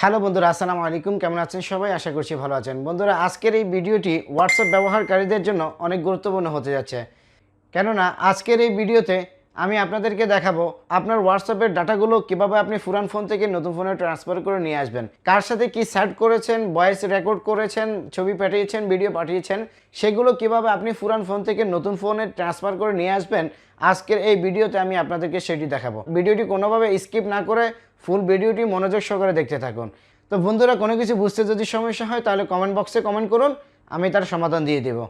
Hello বন্ধুরা, আসসালামু আলাইকুম। কেমন আছেন সবাই? আশা করছি ভালো আছেন। বন্ধুরা, আজকের এই ভিডিওটি হোয়াটসঅ্যাপ ব্যবহারকারীদের জন্য অনেক গুরুত্বপূর্ণ হতে যাচ্ছে। কেননা আজকের এই ভিডিওতে আমি আপনাদেরকে দেখাবো আপনার হোয়াটসঅ্যাপের ডাটাগুলো কিভাবে আপনি পুরান ফোন থেকে নতুন ফোনে ট্রান্সফার করে নিয়ে আসবেন, কার সাথে কি চ্যাট করেছেন, ভয়েস রেকর্ড করেছেন, ছবি পাঠিয়েছেন, ভিডিও পাঠিয়েছেন, সেগুলো কিভাবে আপনি পুরান ফোন থেকে নতুন ফোনে ট্রান্সফার করে নিয়ে আসবেন। আজকের এই ভিডিওতে আমি আপনাদেরকে সেটি দেখাবো। ভিডিওটি কোনোভাবে স্কিপ না করে ফুল ভিডিওটি মনোযোগ সহকারে দেখতে থাকুন। তো বন্ধুরা, কোনো কিছু বুঝতে যদি সমস্যা হয় তাহলে কমেন্ট বক্সে কমেন্ট করুন, আমি তার সমাধান দিয়ে দেবো।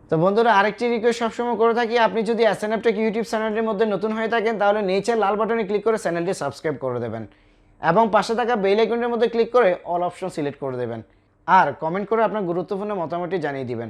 তো বন্ধুরা, আরেকটি রিকোয়েস্ট সবসময় করে থাকি, আপনি যদি ʟɪধᴇ ইউটিউব চ্যানেলের মধ্যে নতুন হয়ে থাকেন তাহলে নিচে লাল বাটনে ক্লিক করে চ্যানেলটি সাবস্ক্রাইব করে দেবেন এবং পাশে থাকা বেল আইকনের মধ্যে ক্লিক করে অল অপশন সিলেক্ট করে দেবেন আর কমেন্ট করে আপনার গুরুত্বপূর্ণ মতামতটি জানিয়ে দিবেন।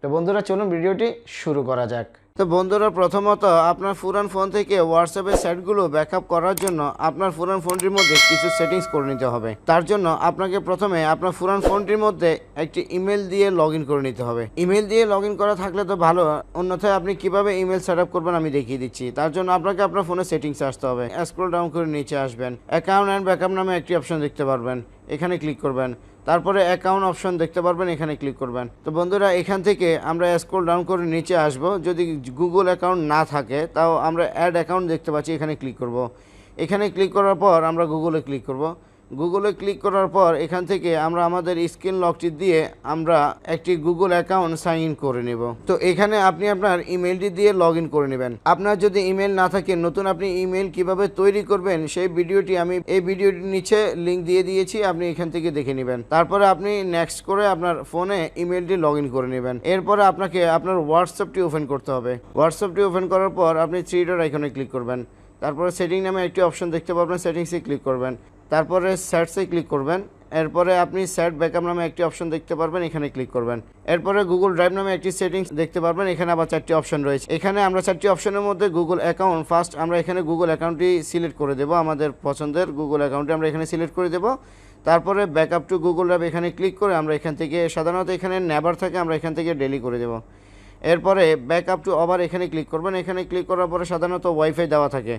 তো বন্ধুরা, চলুন ভিডিওটি শুরু করা যাক। তো বন্ধুরা, প্রথমত আপনার পুরান ফোন থেকে হোয়াটসঅ্যাপের চ্যাটগুলো ব্যাকআপ করার জন্য আপনার পুরান ফোনটির মধ্যে কিছু সেটিংস করে নিতে হবে। তার জন্য আপনাকে প্রথমে আপনার পুরান ফোনটির মধ্যে একটি ইমেল দিয়ে লগ ইন করে নিতে হবে। ইমেল দিয়ে লগ ইন করা থাকলে তো ভালো, অন্যথায় আপনি কিভাবে ইমেল সেট আপ করবেন আমি দেখিয়ে দিচ্ছি। তার জন্য আপনাকে আপনার ফোনে সেটিংসে আসতে হবে। স্ক্রল ডাউন করে নিচে আসবেন, অ্যাকাউন্ট অ্যান্ড ব্যাকআপ নামে একটি অপশন দেখতে পারবেন, এখানে ক্লিক করবেন। তারপরে অ্যাকাউন্ট অপশন দেখতে পারবেন, এখানে ক্লিক করবেন। তো বন্ধুরা, এখান থেকে আমরা স্ক্রল ডাউন করে নিচে আসব। যদি গুগল অ্যাকাউন্ট না থাকে তাও আমরা অ্যাড অ্যাকাউন্ট দেখতে পাচ্ছি, এখানে ক্লিক করব। এখানে ক্লিক করার পর আমরা গুগলে ক্লিক করব। গুগলে ক্লিক করার পর এখান থেকে আমরা আমাদের স্ক্রিন লকটি দিয়ে আমরা একটি গুগল অ্যাকাউন্ট সাইন ইন করে নেব। তো এখানে আপনি আপনার ইমেলটি দিয়ে লগ ইন করে নেবেন। আপনার যদি ইমেল না থাকে, নতুন আপনি ইমেল কিভাবে তৈরি করবেন সেই ভিডিওটি আমি এই ভিডিওটির নিচে লিঙ্ক দিয়ে দিয়েছি, আপনি এখান থেকে দেখে নেবেন। তারপরে আপনি নেক্সট করে আপনার ফোনে ইমেলটি লগ ইন করে নেবেন। এরপরে আপনাকে আপনার হোয়াটসঅ্যাপটি ওপেন করতে হবে। হোয়াটসঅ্যাপটি ওপেন করার পর আপনি থ্রি ডট আইকনে ক্লিক করবেন। তারপরে সেটিং নামে একটি অপশন দেখতে পাবেন, সেটিংসে ক্লিক করবেন। তারপরে স্যাটসে ক্লিক করবেন। এরপরে আপনি স্যাট ব্যাকআপ নামে একটি অপশন দেখতে পারবেন, এখানে ক্লিক করবেন। এরপরে গুগল ড্রাইভ নামে একটি সেটিংস দেখতে পারবেন, এখানে আবার 4টি অপশন রয়েছে। এখানে আমরা 4টি অপশনের মধ্যে গুগল অ্যাকাউন্ট, ফার্স্ট আমরা এখানে গুগল অ্যাকাউন্টটি সিলেক্ট করে দেবো। আমাদের পছন্দের গুগল অ্যাকাউন্টটি আমরা এখানে সিলেক্ট করে দেবো। তারপরে ব্যাকআপ টু গুগল ড্রাইভ এখানে ক্লিক করে আমরা এখান থেকে, সাধারণত এখানে নেভার থাকে, আমরা এখান থেকে ডেলি করে দেবো। এরপরে ব্যাকআপ টু আবার এখানে ক্লিক করবেন। এখানে ক্লিক করার পরে সাধারণত ওয়াইফাই দেওয়া থাকে।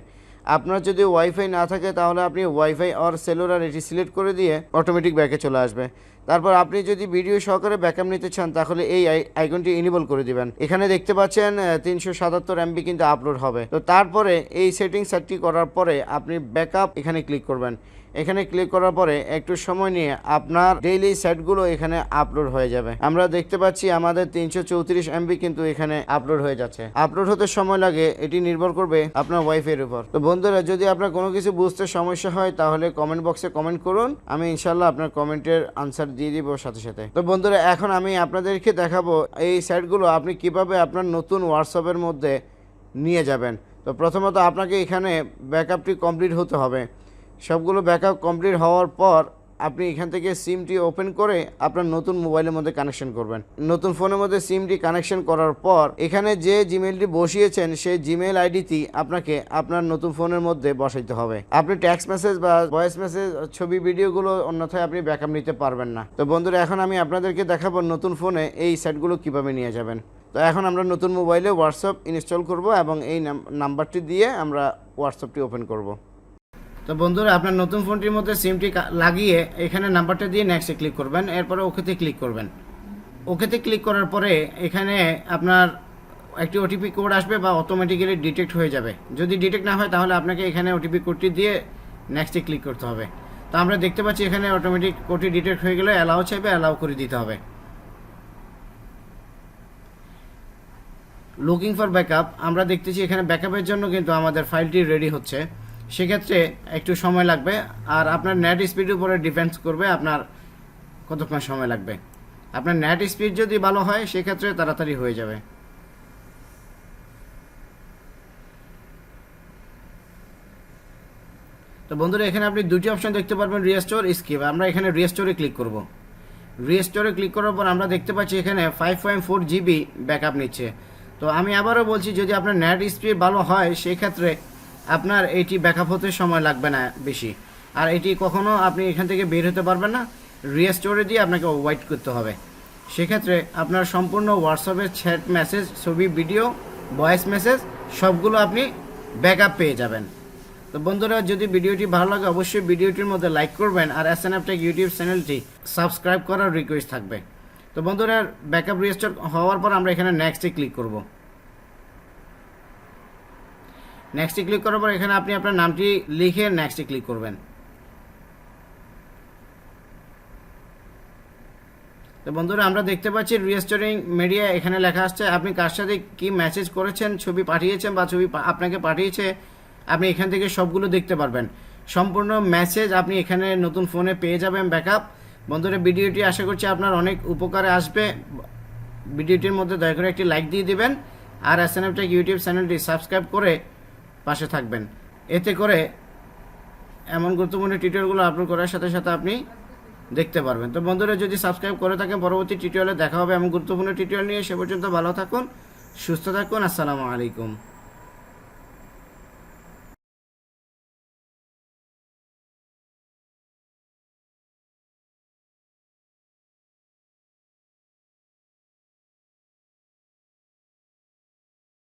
আপনার যদি ওয়াইফাই না থাকে তাহলে আপনি ওয়াইফাই আর সেলুলার এটি সিলেক্ট করে দিয়ে অটোমেটিক ব্যাকে চলে আসবে। তারপর আপনি যদি ভিডিও সহকারে ব্যাকআপ নিতে চান তাহলে এই আইকনটি ইনেবল করে দিবেন। এখানে দেখতে পাচ্ছেন 377 MB কিন্তু আপলোড হবে। তো তারপরে এই সেটিংসটি করার পরে আপনি ব্যাকআপ এখানে ক্লিক করবেন। এখানে ক্লিক করার পরে একটু সময় নিয়ে আপনার ডেইলি সেটগুলো এখানে আপলোড হয়ে যাবে। আমরা দেখতে পাচ্ছি আমাদের 334 MB কিন্তু এখানে আপলোড হয়ে যাচ্ছে। আপলোড হতে সময় লাগে, এটি নির্ভর করবে আপনার ওয়াইফাই এর উপর। তো বন্ধুরা, যদি আপনার কোনো কিছু বুঝতে সমস্যা হয় তাহলে কমেন্ট বক্সে কমেন্ট করুন, আমি ইনশাল্লাহ আপনার কমেন্টের আনসার দিয়ে দিব সাথে সাথে। তো বন্ধুরা, এখন আমি আপনাদেরকে দেখাবো এই সেটগুলো আপনি কিভাবে আপনার নতুন হোয়াটসঅ্যাপের মধ্যে নিয়ে যাবেন। তো প্রথমত আপনাকে এখানে ব্যাকআপটি কমপ্লিট হতে হবে। সবগুলো ব্যাকআপ কমপ্লিট হওয়ার পর আপনি এখান থেকে সিমটি ওপেন করে আপনার নতুন মোবাইলের মধ্যে কানেকশন করবেন। নতুন ফোনের মধ্যে সিমটি কানেকশন করার পর এখানে যে জিমেলটি বসিয়েছেন সেই জিমেল আইডিটি আপনাকে আপনার নতুন ফোনের মধ্যে বসাইতে হবে। আপনি টেক্সট মেসেজ বা ভয়েস মেসেজ, ছবি, ভিডিওগুলো অন্যথায় আপনি ব্যাকআপ নিতে পারবেন না। তো বন্ধুরা, এখন আমি আপনাদেরকে দেখাবো নতুন ফোনে এই সেটগুলো কিভাবে নিয়ে যাবেন। তো এখন আমরা নতুন মোবাইলে হোয়াটসঅ্যাপ ইনস্টল করব এবং এই নাম্বারটি দিয়ে আমরা হোয়াটসঅ্যাপটি ওপেন করব। তো বন্ধুরা, আপনার নতুন ফোনটির মধ্যে সিমটি লাগিয়ে এখানে নাম্বারটা দিয়ে নেক্সটে ক্লিক করবেন। এরপরে ওকেতে ক্লিক করবেন। ওকেতে ক্লিক করার পরে এখানে আপনার একটি ওটিপি কোড আসবে বা অটোমেটিক্যালি ডিটেক্ট হয়ে যাবে। যদি ডিটেক্ট না হয় তাহলে আপনাকে এখানে ওটিপি কোডটি দিয়ে নেক্সটে ক্লিক করতে হবে। তো আমরা দেখতে পাচ্ছি এখানে অটোমেটিক কোডটি ডিটেক্ট হয়ে গেলে অ্যালাউ চাইবে, অ্যালাউ করে দিতে হবে। লুকিং ফর ব্যাকআপ, আমরা দেখতেছি এখানে ব্যাকআপের জন্য কিন্তু আমাদের ফাইলটি রেডি হচ্ছে, সেক্ষেত্রে একটু সময় লাগবে। আর আপনার নেট স্পিডের উপরে ডিপেন্ডস করবে আপনার কতক্ষণ সময় লাগবে। আপনার নেট স্পিড যদি ভালো হয় সেক্ষেত্রে তাড়াতাড়ি হয়ে যাবে। তো বন্ধুরা, এখানে আপনি দুটি অপশন দেখতে পারবেন, রিস্টোর, স্কিপ। আমরা এখানে রিস্টোরে ক্লিক করব। রিস্টোরে ক্লিক করার পর আমরা দেখতে পাচ্ছি এখানে 5.4 GB ব্যাকআপ নিচ্ছে। তো আমি আবারও বলছি, যদি আপনার নেট স্পিড ভালো হয় সেই ক্ষেত্রে আপনার এটি ব্যাকআপ হতে সময় লাগবে না বেশি। আর এটি কখনো আপনি এখান থেকে বের হতে পারবেন না, রিস্টোরে দিয়ে আপনাকে ওয়েট করতে হবে। সেক্ষেত্রে আপনার সম্পূর্ণ হোয়াটসঅ্যাপের চ্যাট মেসেজ, ছবি, ভিডিও, ভয়েস মেসেজ সবগুলো আপনি ব্যাকআপ পেয়ে যাবেন। তো বন্ধুরা, যদি ভিডিওটি ভালো লাগে অবশ্যই ভিডিওটির মধ্যে লাইক করবেন, আর SNF Tech ইউটিউব চ্যানেলটি সাবস্ক্রাইব করার রিকোয়েস্ট থাকবে। তো বন্ধুরা, ব্যাকআপ রিস্টোর হওয়ার পর আমরা এখানে নেক্সটে ক্লিক করব। নেক্সটে ক্লিক করার পর এখানে আপনি আপনার নামটি লিখে নেক্সটে ক্লিক করবেন। তো বন্ধুরা, আমরা দেখতে পাচ্ছি রিস্টোরিং মিডিয়া এখানে লেখা আসছে। আপনি কার সাথে কি মেসেজ করেছেন, ছবি পাঠিয়েছেন বা ছবি আপনাকে পাঠিয়েছে, আপনি এখান থেকে সবগুলো দেখতে পারবেন। সম্পূর্ণ মেসেজ আপনি এখানে নতুন ফোনে পেয়ে যাবেন ব্যাকআপ। বন্ধুরা, ভিডিওটি আশা করছি আপনার অনেক উপকারে আসবে। ভিডিওটির মধ্যে দয়া করে একটি লাইক দিয়ে দিবেন, আর SNF Tech ইউটিউব চ্যানেলটি সাবস্ক্রাইব করে পাশে থাকবেন। এতে করে এমন গুরুত্বপূর্ণ টিউটোরিয়ালগুলো আপলোড করার সাথে সাথে আপনি দেখতে পারবেন। তো বন্ধুরা, যদি সাবস্ক্রাইব করে থাকেন, পরবর্তী টিউটোরিয়ালে দেখা হবে এমন গুরুত্বপূর্ণ টিউটোরিয়াল নিয়ে। সে পর্যন্ত ভালো থাকুন, সুস্থ থাকুন। আসসালামু আলাইকুম।